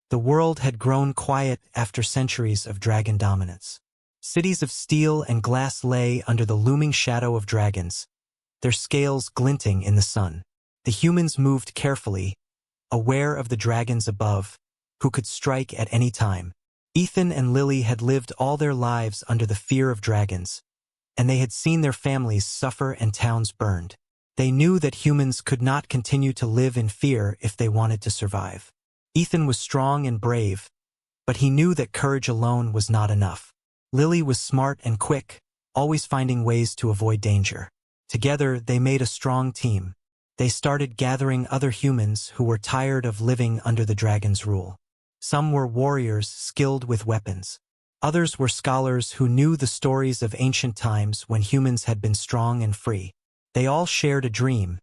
The world had grown quiet after centuries of dragon dominance. Cities of steel and glass lay under the looming shadow of dragons, their scales glinting in the sun. The humans moved carefully, aware of the dragons above, who could strike at any time. Ethan and Lily had lived all their lives under the fear of dragons, and they had seen their families suffer and towns burned. They knew that humans could not continue to live in fear if they wanted to survive. Ethan was strong and brave, but he knew that courage alone was not enough. Lily was smart and quick, always finding ways to avoid danger. Together, they made a strong team. They started gathering other humans who were tired of living under the dragon's rule. Some were warriors skilled with weapons. Others were scholars who knew the stories of ancient times when humans had been strong and free. They all shared a dream: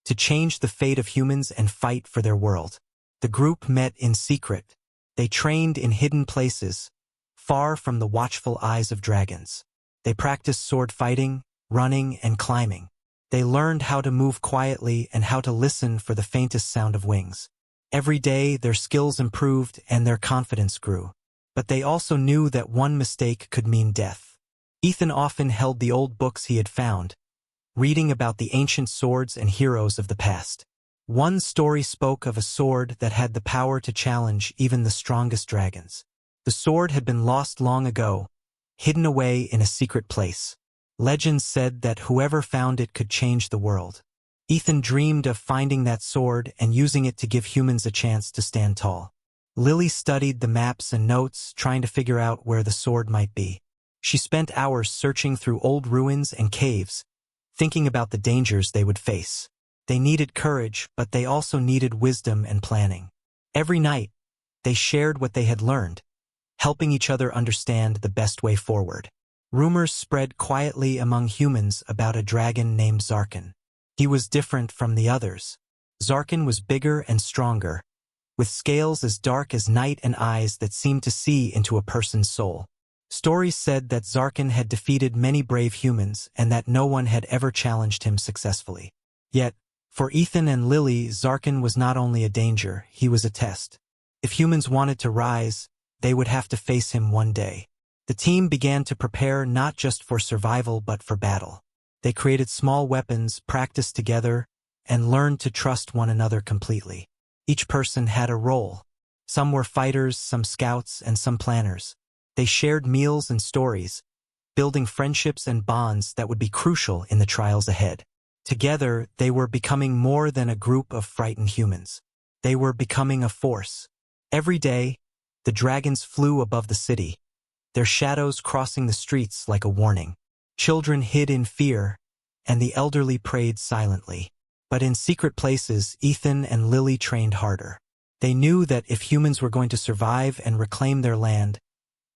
to change the fate of humans and fight for their world. The group met in secret. They trained in hidden places, far from the watchful eyes of dragons. They practiced sword fighting, running, and climbing. They learned how to move quietly and how to listen for the faintest sound of wings. Every day, their skills improved and their confidence grew. But they also knew that one mistake could mean death. Ethan often held the old books he had found, reading about the ancient swords and heroes of the past. One story spoke of a sword that had the power to challenge even the strongest dragons. The sword had been lost long ago, hidden away in a secret place. Legends said that whoever found it could change the world. Ethan dreamed of finding that sword and using it to give humans a chance to stand tall. Lily studied the maps and notes, trying to figure out where the sword might be. She spent hours searching through old ruins and caves, thinking about the dangers they would face. They needed courage, but they also needed wisdom and planning. Every night, they shared what they had learned, helping each other understand the best way forward. Rumors spread quietly among humans about a dragon named Zarkon. He was different from the others. Zarkon was bigger and stronger, with scales as dark as night and eyes that seemed to see into a person's soul. Stories said that Zarkon had defeated many brave humans and that no one had ever challenged him successfully. Yet, for Ethan and Lily, Zarkon was not only a danger, he was a test. If humans wanted to rise, they would have to face him one day. The team began to prepare not just for survival but for battle. They created small weapons, practiced together, and learned to trust one another completely. Each person had a role. Some were fighters, some scouts, and some planners. They shared meals and stories, building friendships and bonds that would be crucial in the trials ahead. Together, they were becoming more than a group of frightened humans. They were becoming a force. Every day, the dragons flew above the city, their shadows crossing the streets like a warning. Children hid in fear, and the elderly prayed silently. But in secret places, Ethan and Lily trained harder. They knew that if humans were going to survive and reclaim their land,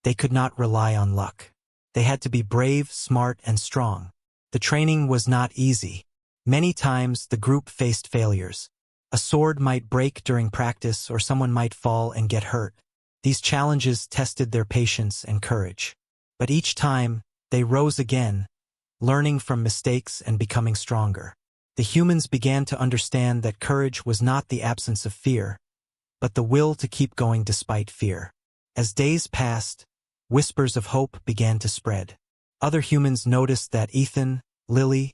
they could not rely on luck. They had to be brave, smart, and strong. The training was not easy. Many times, the group faced failures. A sword might break during practice, or someone might fall and get hurt. These challenges tested their patience and courage. But each time, they rose again, learning from mistakes and becoming stronger. The humans began to understand that courage was not the absence of fear, but the will to keep going despite fear. As days passed, whispers of hope began to spread. Other humans noticed that Ethan, Lily,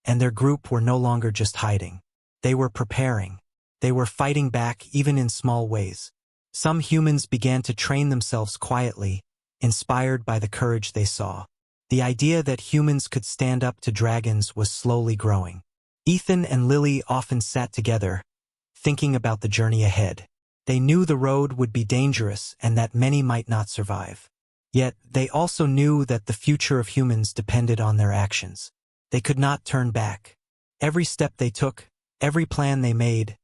and their group were no longer just hiding. They were preparing. They were fighting back even in small ways. Some humans began to train themselves quietly, inspired by the courage they saw. The idea that humans could stand up to dragons was slowly growing. Ethan and Lily often sat together, thinking about the journey ahead. They knew the road would be dangerous and that many might not survive. Yet, they also knew that the future of humans depended on their actions. They could not turn back. Every step they took, every plan they made,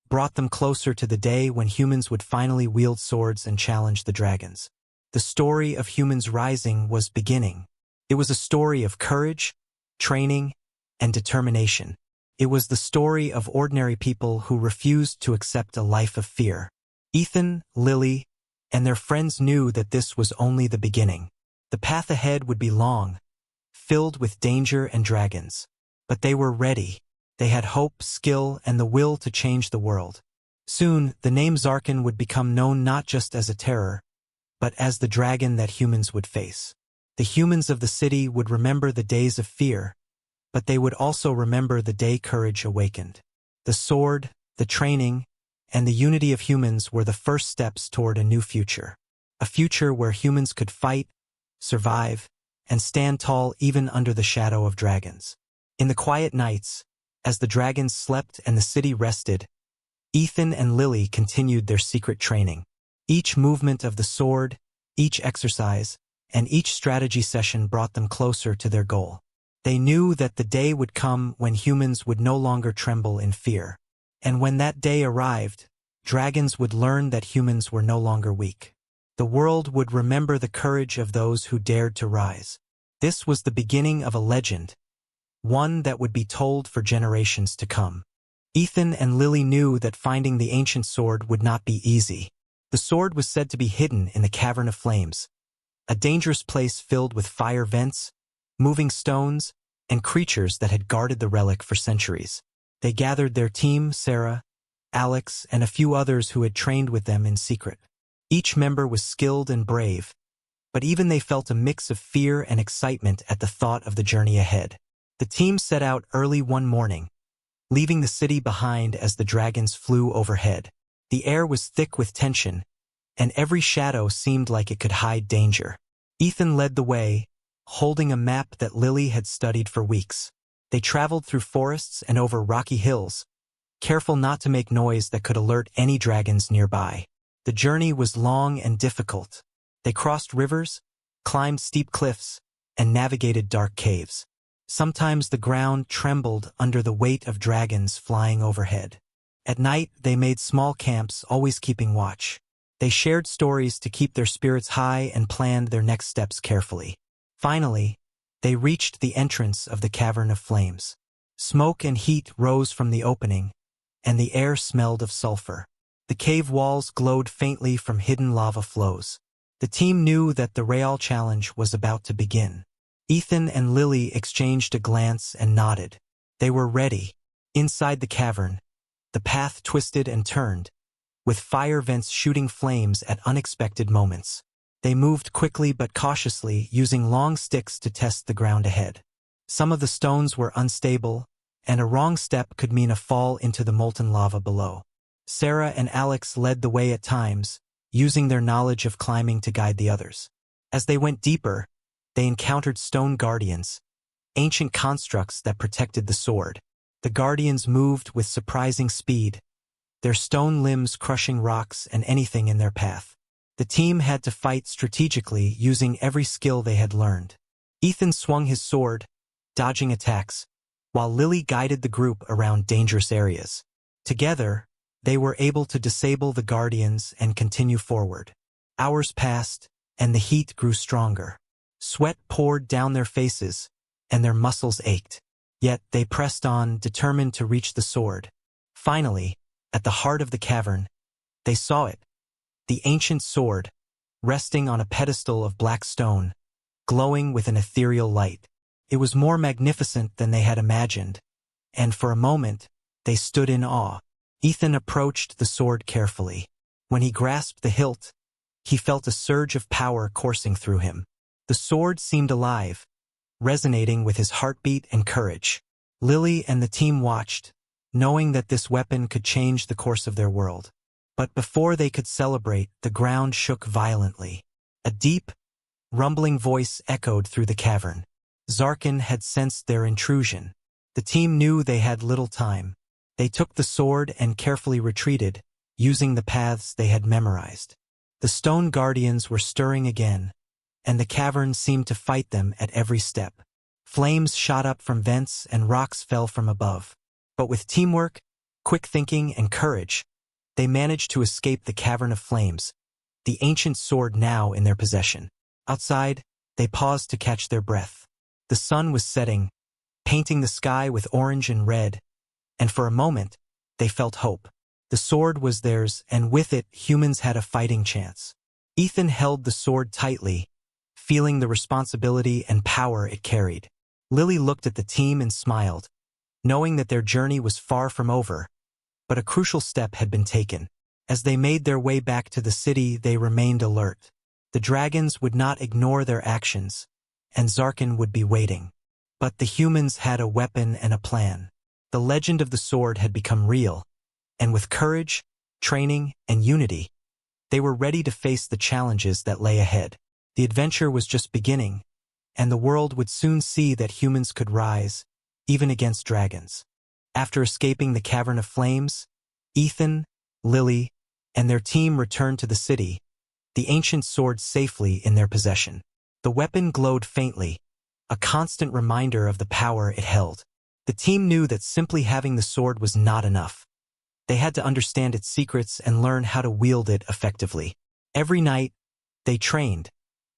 brought them closer to the day when humans would finally wield swords and challenge the dragons. The story of humans rising was beginning. It was a story of courage, training, and determination. It was the story of ordinary people who refused to accept a life of fear. Ethan, Lily, and their friends knew that this was only the beginning. The path ahead would be long, filled with danger and dragons. But they were ready. They had hope, skill, and the will to change the world. Soon, the name Zarkon would become known not just as a terror, but as the dragon that humans would face. The humans of the city would remember the days of fear, but they would also remember the day courage awakened. The sword, the training, and the unity of humans were the first steps toward a new future. A future where humans could fight, survive, and stand tall even under the shadow of dragons. In the quiet nights, as the dragons slept and the city rested, Ethan and Lily continued their secret training. Each movement of the sword, each exercise, and each strategy session brought them closer to their goal. They knew that the day would come when humans would no longer tremble in fear. And when that day arrived, dragons would learn that humans were no longer weak. The world would remember the courage of those who dared to rise. This was the beginning of a legend, one that would be told for generations to come. Ethan and Lily knew that finding the ancient sword would not be easy. The sword was said to be hidden in the Cavern of Flames, a dangerous place filled with fire vents, moving stones, and creatures that had guarded the relic for centuries. They gathered their team, Sarah, Alex, and a few others who had trained with them in secret. Each member was skilled and brave, but even they felt a mix of fear and excitement at the thought of the journey ahead. The team set out early one morning, leaving the city behind as the dragons flew overhead. The air was thick with tension, and every shadow seemed like it could hide danger. Ethan led the way, holding a map that Lily had studied for weeks. They traveled through forests and over rocky hills, careful not to make noise that could alert any dragons nearby. The journey was long and difficult. They crossed rivers, climbed steep cliffs, and navigated dark caves. Sometimes the ground trembled under the weight of dragons flying overhead. At night, they made small camps, always keeping watch. They shared stories to keep their spirits high and planned their next steps carefully. Finally, they reached the entrance of the Cavern of Flames. Smoke and heat rose from the opening, and the air smelled of sulfur. The cave walls glowed faintly from hidden lava flows. The team knew that the Real Challenge was about to begin. Ethan and Lily exchanged a glance and nodded. They were ready. Inside the cavern, the path twisted and turned, with fire vents shooting flames at unexpected moments. They moved quickly but cautiously, using long sticks to test the ground ahead. Some of the stones were unstable, and a wrong step could mean a fall into the molten lava below. Sarah and Alex led the way at times, using their knowledge of climbing to guide the others. As they went deeper, they encountered stone guardians, ancient constructs that protected the sword. The guardians moved with surprising speed, their stone limbs crushing rocks and anything in their path. The team had to fight strategically, using every skill they had learned. Ethan swung his sword, dodging attacks, while Lily guided the group around dangerous areas. Together, they were able to disable the guardians and continue forward. Hours passed, and the heat grew stronger. Sweat poured down their faces, and their muscles ached. Yet they pressed on, determined to reach the sword. Finally, at the heart of the cavern, they saw it. The ancient sword, resting on a pedestal of black stone, glowing with an ethereal light. It was more magnificent than they had imagined, and for a moment, they stood in awe. Ethan approached the sword carefully. When he grasped the hilt, he felt a surge of power coursing through him. The sword seemed alive, resonating with his heartbeat and courage. Lily and the team watched, knowing that this weapon could change the course of their world. But before they could celebrate, the ground shook violently. A deep, rumbling voice echoed through the cavern. Zarkon had sensed their intrusion. The team knew they had little time. They took the sword and carefully retreated, using the paths they had memorized. The stone guardians were stirring again, and the cavern seemed to fight them at every step. Flames shot up from vents and rocks fell from above. But with teamwork, quick thinking, and courage, they managed to escape the Cavern of Flames, the ancient sword now in their possession. Outside, they paused to catch their breath. The sun was setting, painting the sky with orange and red, and for a moment, they felt hope. The sword was theirs, and with it, humans had a fighting chance. Ethan held the sword tightly, feeling the responsibility and power it carried. Lily looked at the team and smiled, knowing that their journey was far from over, but a crucial step had been taken. As they made their way back to the city, they remained alert. The dragons would not ignore their actions, and Zarkon would be waiting. But the humans had a weapon and a plan. The legend of the sword had become real, and with courage, training, and unity, they were ready to face the challenges that lay ahead. The adventure was just beginning, and the world would soon see that humans could rise, even against dragons. After escaping the Cavern of Flames, Ethan, Lily, and their team returned to the city, the ancient sword safely in their possession. The weapon glowed faintly, a constant reminder of the power it held. The team knew that simply having the sword was not enough. They had to understand its secrets and learn how to wield it effectively. Every night, they trained,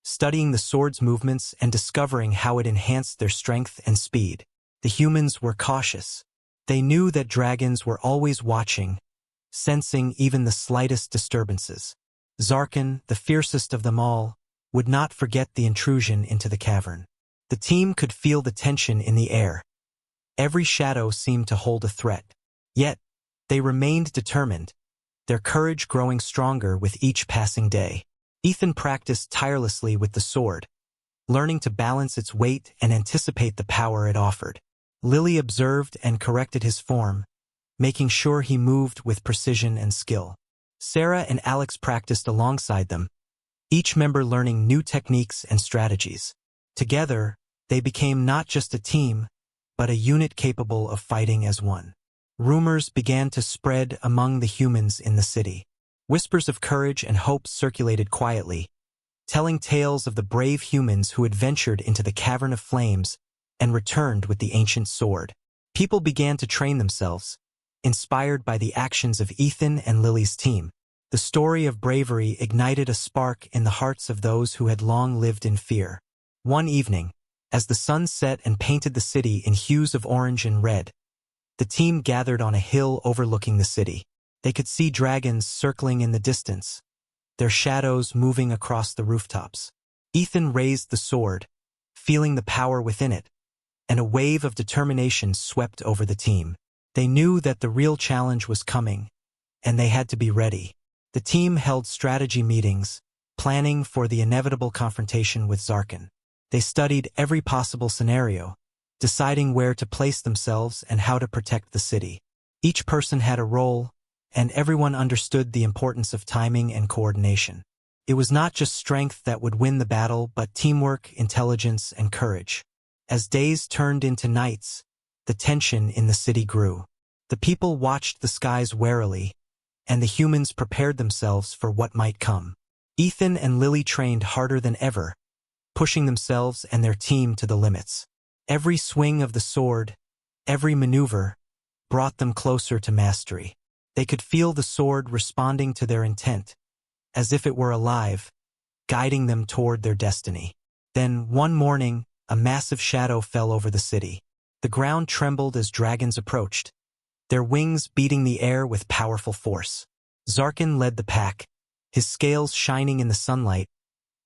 studying the sword's movements and discovering how it enhanced their strength and speed. The humans were cautious. They knew that dragons were always watching, sensing even the slightest disturbances. Zarkon, the fiercest of them all, would not forget the intrusion into the cavern. The team could feel the tension in the air. Every shadow seemed to hold a threat. Yet, they remained determined, their courage growing stronger with each passing day. Ethan practiced tirelessly with the sword, learning to balance its weight and anticipate the power it offered. Lily observed and corrected his form, making sure he moved with precision and skill. Sarah and Alex practiced alongside them, each member learning new techniques and strategies. Together, they became not just a team, but a unit capable of fighting as one. Rumors began to spread among the humans in the city. Whispers of courage and hope circulated quietly, telling tales of the brave humans who had ventured into the Cavern of Flames and returned with the ancient sword. People began to train themselves, inspired by the actions of Ethan and Lily's team. The story of bravery ignited a spark in the hearts of those who had long lived in fear. One evening, as the sun set and painted the city in hues of orange and red, the team gathered on a hill overlooking the city. They could see dragons circling in the distance, their shadows moving across the rooftops. Ethan raised the sword, feeling the power within it, and a wave of determination swept over the team. They knew that the real challenge was coming, and they had to be ready. The team held strategy meetings, planning for the inevitable confrontation with Zarkon. They studied every possible scenario, deciding where to place themselves and how to protect the city. Each person had a role, and everyone understood the importance of timing and coordination. It was not just strength that would win the battle, but teamwork, intelligence, and courage. As days turned into nights, the tension in the city grew. The people watched the skies warily, and the humans prepared themselves for what might come. Ethan and Lily trained harder than ever, pushing themselves and their team to the limits. Every swing of the sword, every maneuver, brought them closer to mastery. They could feel the sword responding to their intent, as if it were alive, guiding them toward their destiny. Then, one morning, a massive shadow fell over the city. The ground trembled as dragons approached, their wings beating the air with powerful force. Zarkon led the pack, his scales shining in the sunlight,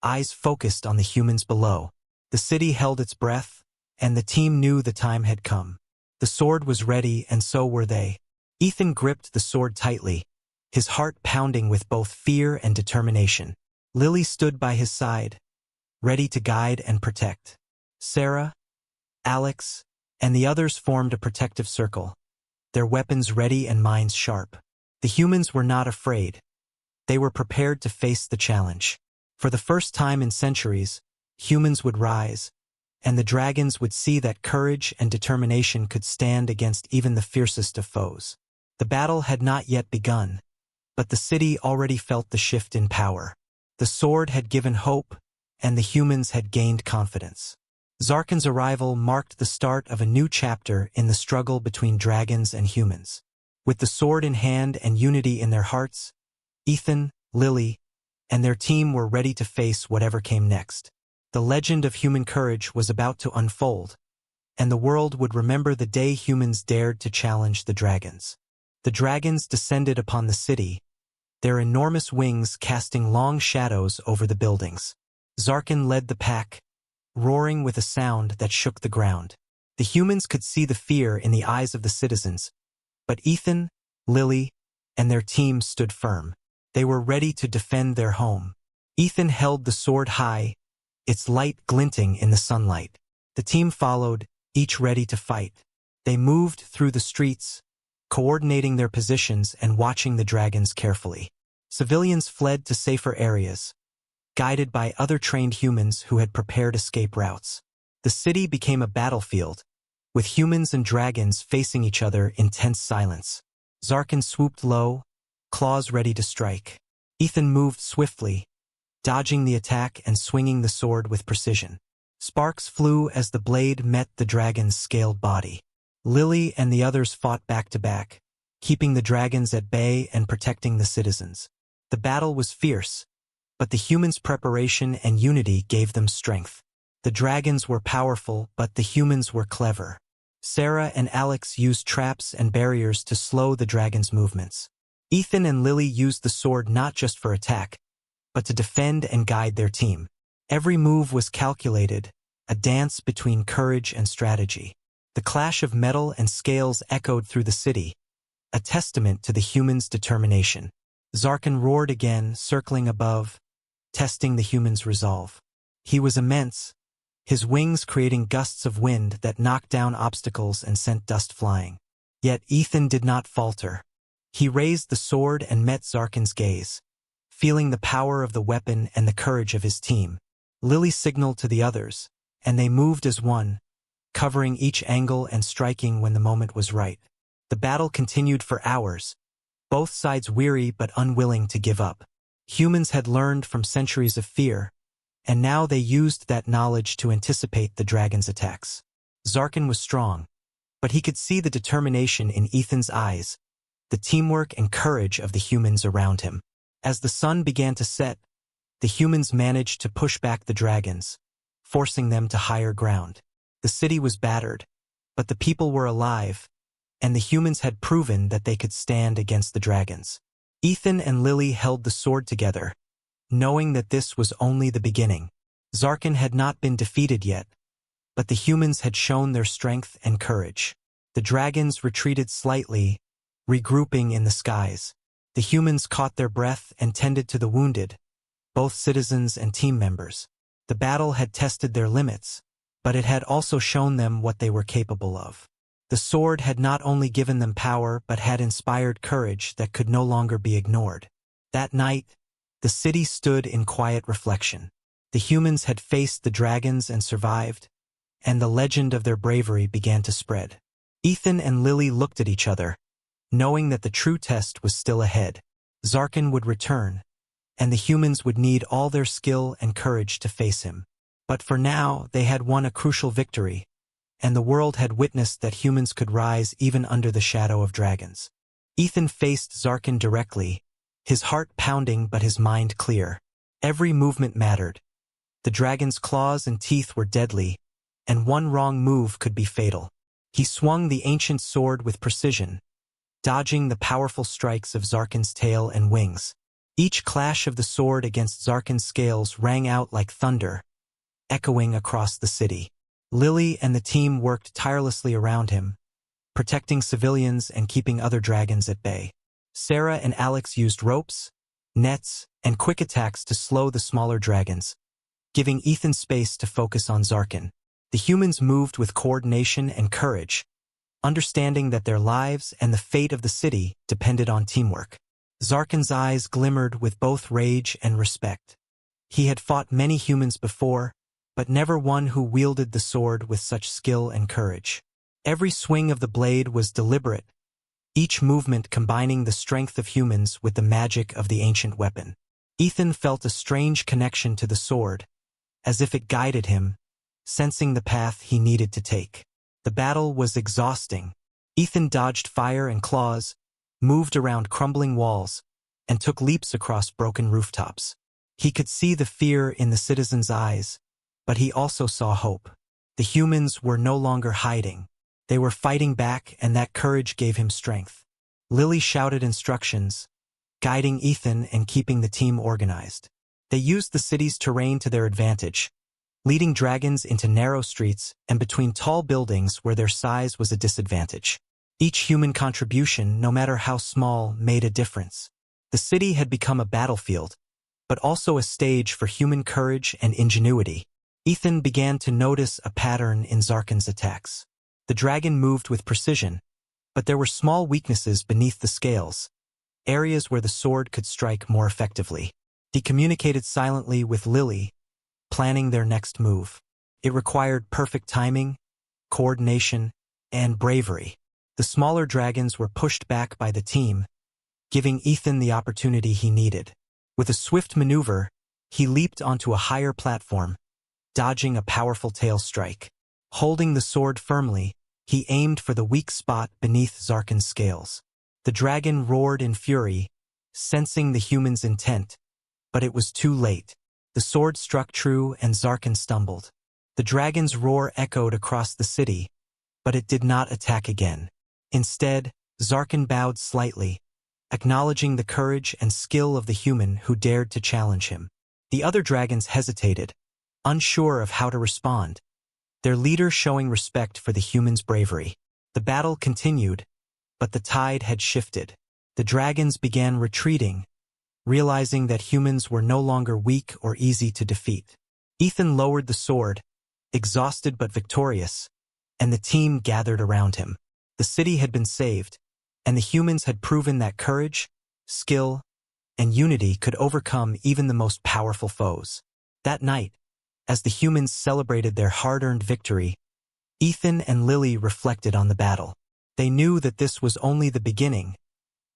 eyes focused on the humans below. The city held its breath, and the team knew the time had come. The sword was ready, and so were they. Ethan gripped the sword tightly, his heart pounding with both fear and determination. Lily stood by his side, ready to guide and protect. Sarah, Alex, and the others formed a protective circle, their weapons ready and minds sharp. The humans were not afraid. They were prepared to face the challenge. For the first time in centuries, humans would rise, and the dragons would see that courage and determination could stand against even the fiercest of foes. The battle had not yet begun, but the city already felt the shift in power. The sword had given hope, and the humans had gained confidence. Zarkon's arrival marked the start of a new chapter in the struggle between dragons and humans. With the sword in hand and unity in their hearts, Ethan, Lily, and their team were ready to face whatever came next. The legend of human courage was about to unfold, and the world would remember the day humans dared to challenge the dragons. The dragons descended upon the city, their enormous wings casting long shadows over the buildings. Zarkon led the pack, roaring with a sound that shook the ground. The humans could see the fear in the eyes of the citizens, but Ethan, Lily, and their team stood firm. They were ready to defend their home. Ethan held the sword high, its light glinting in the sunlight. The team followed, each ready to fight. They moved through the streets, coordinating their positions and watching the dragons carefully. Civilians fled to safer areas, guided by other trained humans who had prepared escape routes. The city became a battlefield, with humans and dragons facing each other in tense silence. Zarkon swooped low, claws ready to strike. Ethan moved swiftly, dodging the attack and swinging the sword with precision. Sparks flew as the blade met the dragon's scaled body. Lily and the others fought back to back, keeping the dragons at bay and protecting the citizens. The battle was fierce, but the humans' preparation and unity gave them strength. The dragons were powerful, but the humans were clever. Sarah and Alex used traps and barriers to slow the dragons' movements. Ethan and Lily used the sword not just for attack, but to defend and guide their team. Every move was calculated, a dance between courage and strategy. The clash of metal and scales echoed through the city, a testament to the humans' determination. Zarkon roared again, circling above, testing the humans' resolve. He was immense, his wings creating gusts of wind that knocked down obstacles and sent dust flying. Yet Ethan did not falter. He raised the sword and met Zarkon's gaze, feeling the power of the weapon and the courage of his team. Lily signaled to the others, and they moved as one, covering each angle and striking when the moment was right. The battle continued for hours, both sides weary but unwilling to give up. Humans had learned from centuries of fear, and now they used that knowledge to anticipate the dragon's attacks. Zarkon was strong, but he could see the determination in Ethan's eyes, the teamwork and courage of the humans around him. As the sun began to set, the humans managed to push back the dragons, forcing them to higher ground. The city was battered, but the people were alive, and the humans had proven that they could stand against the dragons. Ethan and Lily held the sword together, knowing that this was only the beginning. Zarkon had not been defeated yet, but the humans had shown their strength and courage. The dragons retreated slightly, regrouping in the skies. The humans caught their breath and tended to the wounded, both citizens and team members. The battle had tested their limits, but it had also shown them what they were capable of. The sword had not only given them power but had inspired courage that could no longer be ignored. That night, the city stood in quiet reflection. The humans had faced the dragons and survived, and the legend of their bravery began to spread. Ethan and Lily looked at each other, knowing that the true test was still ahead. Zarkon would return, and the humans would need all their skill and courage to face him. But for now, they had won a crucial victory, and the world had witnessed that humans could rise even under the shadow of dragons. Ethan faced Zarkon directly, his heart pounding but his mind clear. Every movement mattered. The dragon's claws and teeth were deadly, and one wrong move could be fatal. He swung the ancient sword with precision, dodging the powerful strikes of Zarkon's tail and wings. Each clash of the sword against Zarkon's scales rang out like thunder, echoing across the city. Lily and the team worked tirelessly around him, protecting civilians and keeping other dragons at bay. Sarah and Alex used ropes, nets, and quick attacks to slow the smaller dragons, giving Ethan space to focus on Zarkon. The humans moved with coordination and courage, understanding that their lives and the fate of the city depended on teamwork. Zarkon's eyes glimmered with both rage and respect. He had fought many humans before, but never one who wielded the sword with such skill and courage. Every swing of the blade was deliberate, each movement combining the strength of humans with the magic of the ancient weapon. Ethan felt a strange connection to the sword, as if it guided him, sensing the path he needed to take. The battle was exhausting. Ethan dodged fire and claws, moved around crumbling walls, and took leaps across broken rooftops. He could see the fear in the citizens' eyes, but he also saw hope. The humans were no longer hiding. They were fighting back, and that courage gave him strength. Lily shouted instructions, guiding Ethan and keeping the team organized. They used the city's terrain to their advantage, leading dragons into narrow streets and between tall buildings where their size was a disadvantage. Each human contribution, no matter how small, made a difference. The city had become a battlefield, but also a stage for human courage and ingenuity. Ethan began to notice a pattern in Zarkon's attacks. The dragon moved with precision, but there were small weaknesses beneath the scales, areas where the sword could strike more effectively. He communicated silently with Lily, planning their next move. It required perfect timing, coordination, and bravery. The smaller dragons were pushed back by the team, giving Ethan the opportunity he needed. With a swift maneuver, he leaped onto a higher platform, dodging a powerful tail strike. Holding the sword firmly, he aimed for the weak spot beneath Zarkon's scales. The dragon roared in fury, sensing the human's intent, but it was too late. The sword struck true and Zarkon stumbled. The dragon's roar echoed across the city, but it did not attack again. Instead, Zarkon bowed slightly, acknowledging the courage and skill of the human who dared to challenge him. The other dragons hesitated, unsure of how to respond, their leader showing respect for the human's bravery. The battle continued, but the tide had shifted. The dragons began retreating, realizing that humans were no longer weak or easy to defeat. Ethan lowered the sword, exhausted but victorious, and the team gathered around him. The city had been saved, and the humans had proven that courage, skill, and unity could overcome even the most powerful foes. That night, as the humans celebrated their hard-earned victory, Ethan and Lily reflected on the battle. They knew that this was only the beginning,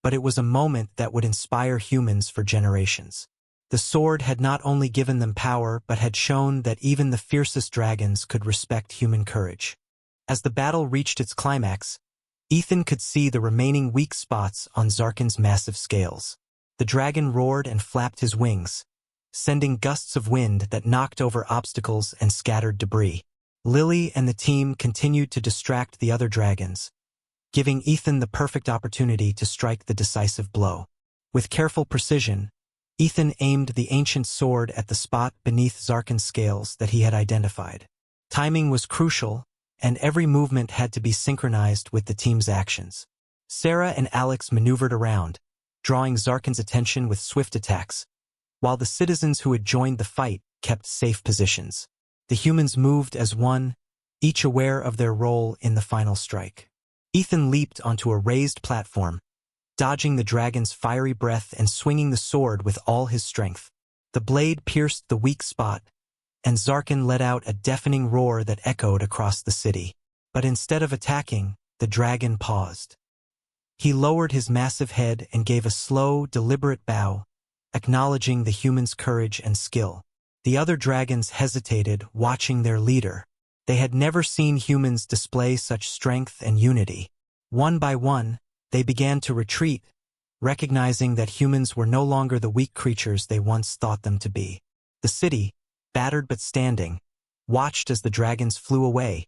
but it was a moment that would inspire humans for generations. The sword had not only given them power but had shown that even the fiercest dragons could respect human courage. As the battle reached its climax, Ethan could see the remaining weak spots on Zarkon's massive scales. The dragon roared and flapped his wings, sending gusts of wind that knocked over obstacles and scattered debris. Lily and the team continued to distract the other dragons, giving Ethan the perfect opportunity to strike the decisive blow. With careful precision, Ethan aimed the ancient sword at the spot beneath Zarkon's scales that he had identified. Timing was crucial, and every movement had to be synchronized with the team's actions. Sarah and Alex maneuvered around, drawing Zarkon's attention with swift attacks, while the citizens who had joined the fight kept safe positions. The humans moved as one, each aware of their role in the final strike. Ethan leaped onto a raised platform, dodging the dragon's fiery breath and swinging the sword with all his strength. The blade pierced the weak spot, and Zarkon let out a deafening roar that echoed across the city. But instead of attacking, the dragon paused. He lowered his massive head and gave a slow, deliberate bow, acknowledging the human's courage and skill. The other dragons hesitated, watching their leader. They had never seen humans display such strength and unity. One by one, they began to retreat, recognizing that humans were no longer the weak creatures they once thought them to be. The city, battered but standing, watched as the dragons flew away,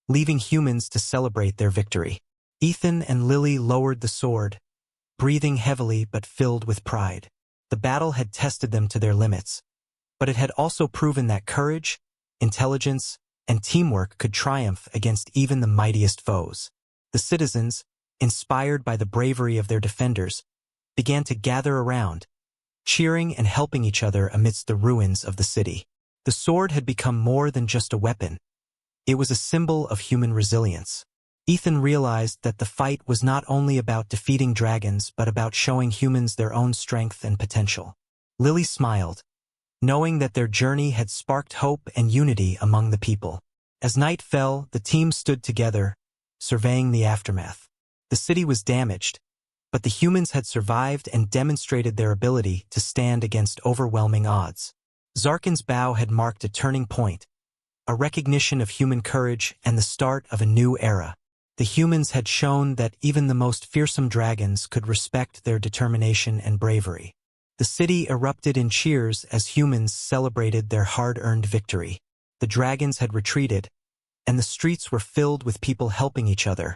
leaving humans to celebrate their victory. Ethan and Lily lowered the sword, breathing heavily but filled with pride. The battle had tested them to their limits, but it had also proven that courage, intelligence, and teamwork could triumph against even the mightiest foes. The citizens, inspired by the bravery of their defenders, began to gather around, cheering and helping each other amidst the ruins of the city. The sword had become more than just a weapon. It was a symbol of human resilience. Ethan realized that the fight was not only about defeating dragons but about showing humans their own strength and potential. Lily smiled, knowing that their journey had sparked hope and unity among the people. As night fell, the team stood together, surveying the aftermath. The city was damaged, but the humans had survived and demonstrated their ability to stand against overwhelming odds. Zarkon's bow had marked a turning point, a recognition of human courage and the start of a new era. The humans had shown that even the most fearsome dragons could respect their determination and bravery. The city erupted in cheers as humans celebrated their hard-earned victory. The dragons had retreated, and the streets were filled with people helping each other,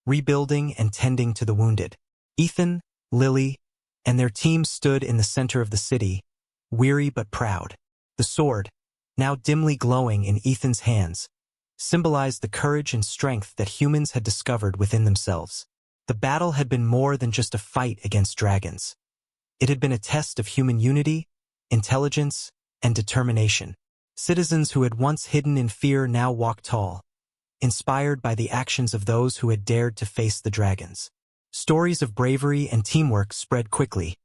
rebuilding and tending to the wounded. Ethan, Lily, and their team stood in the center of the city, weary but proud. The sword, now dimly glowing in Ethan's hands, symbolized the courage and strength that humans had discovered within themselves. The battle had been more than just a fight against dragons. It had been a test of human unity, intelligence, and determination. Citizens who had once hidden in fear now walked tall, inspired by the actions of those who had dared to face the dragons. Stories of bravery and teamwork spread quickly,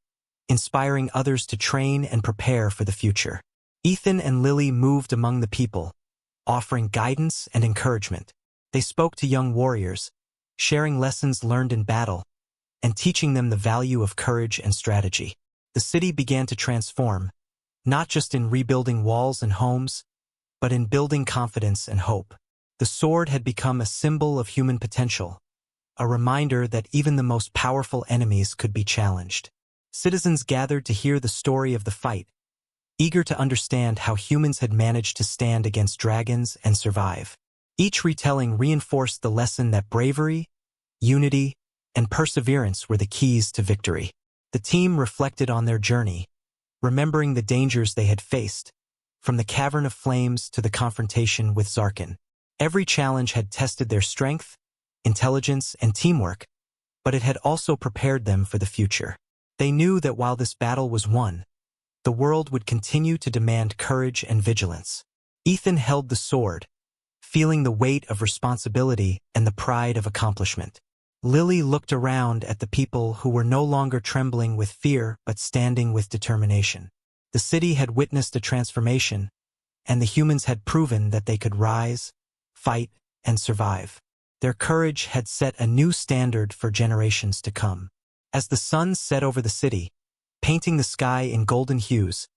inspiring others to train and prepare for the future. Ethan and Lily moved among the people, offering guidance and encouragement. They spoke to young warriors, sharing lessons learned in battle, and teaching them the value of courage and strategy. The city began to transform, not just in rebuilding walls and homes, but in building confidence and hope. The sword had become a symbol of human potential, a reminder that even the most powerful enemies could be challenged. Citizens gathered to hear the story of the fight, eager to understand how humans had managed to stand against dragons and survive. Each retelling reinforced the lesson that bravery, unity, and perseverance were the keys to victory. The team reflected on their journey, remembering the dangers they had faced, from the cavern of flames to the confrontation with Zarkon. Every challenge had tested their strength, intelligence, and teamwork, but it had also prepared them for the future. They knew that while this battle was won, the world would continue to demand courage and vigilance. Ethan held the sword, feeling the weight of responsibility and the pride of accomplishment. Lily looked around at the people who were no longer trembling with fear but standing with determination. The city had witnessed a transformation, and the humans had proven that they could rise, fight, and survive. Their courage had set a new standard for generations to come. As the sun set over the city, painting the sky in golden hues,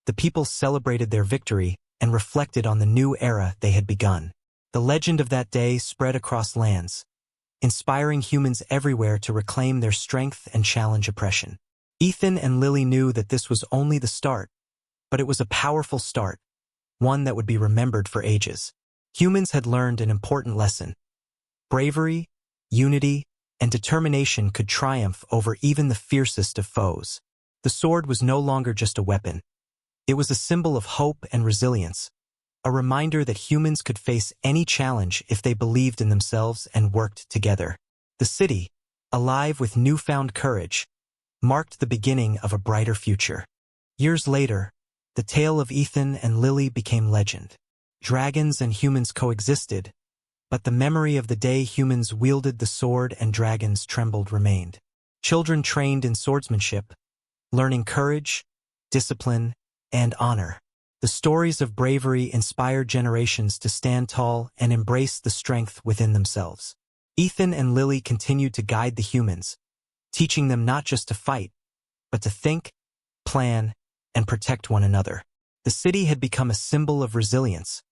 the people celebrated their victory and reflected on the new era they had begun. The legend of that day spread across lands, inspiring humans everywhere to reclaim their strength and challenge oppression. Ethan and Lily knew that this was only the start, but it was a powerful start, one that would be remembered for ages. Humans had learned an important lesson. Bravery, unity, and determination could triumph over even the fiercest of foes. The sword was no longer just a weapon. It was a symbol of hope and resilience, a reminder that humans could face any challenge if they believed in themselves and worked together. The city, alive with newfound courage, marked the beginning of a brighter future. Years later, the tale of Ethan and Lily became legend. Dragons and humans coexisted, but the memory of the day humans wielded the sword and dragons trembled remained. Children trained in swordsmanship, learning courage, discipline, and honor. The stories of bravery inspired generations to stand tall and embrace the strength within themselves. Ethan and Lily continued to guide the humans, teaching them not just to fight, but to think, plan, and protect one another. The city had become a symbol of resilience,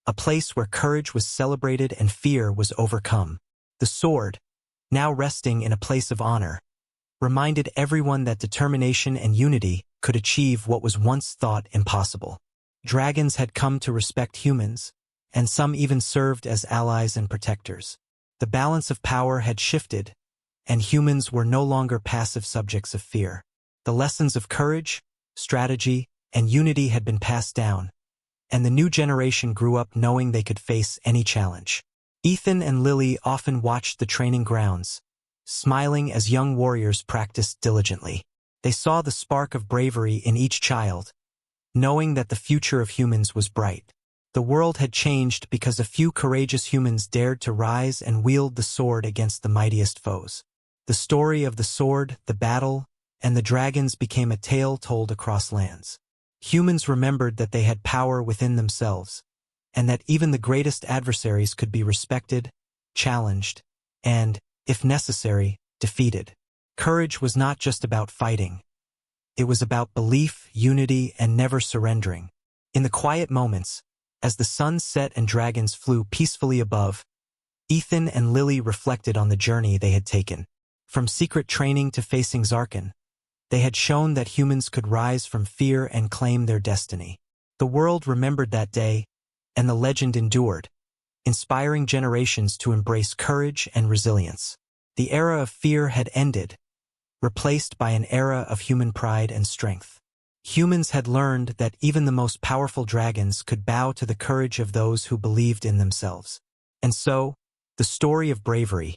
a place where courage was celebrated and fear was overcome. The sword, now resting in a place of honor, reminded everyone that determination and unity could achieve what was once thought impossible. Dragons had come to respect humans, and some even served as allies and protectors. The balance of power had shifted, and humans were no longer passive subjects of fear. The lessons of courage, strategy, and unity had been passed down, and the new generation grew up knowing they could face any challenge. Ethan and Lily often watched the training grounds, smiling as young warriors practiced diligently. They saw the spark of bravery in each child, knowing that the future of humans was bright. The world had changed because a few courageous humans dared to rise and wield the sword against the mightiest foes. The story of the sword, the battle, and the dragons became a tale told across lands. Humans remembered that they had power within themselves, and that even the greatest adversaries could be respected, challenged, and, if necessary, defeated. Courage was not just about fighting. It was about belief, unity, and never surrendering. In the quiet moments, as the sun set and dragons flew peacefully above, Ethan and Lily reflected on the journey they had taken. From secret training to facing Zarkon, they had shown that humans could rise from fear and claim their destiny. The world remembered that day, and the legend endured, inspiring generations to embrace courage and resilience. The era of fear had ended, replaced by an era of human pride and strength. Humans had learned that even the most powerful dragons could bow to the courage of those who believed in themselves. And so, the story of bravery,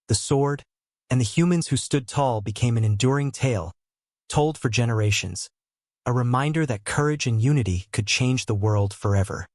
the sword, and the humans who stood tall became an enduring tale, told for generations, a reminder that courage and unity could change the world forever.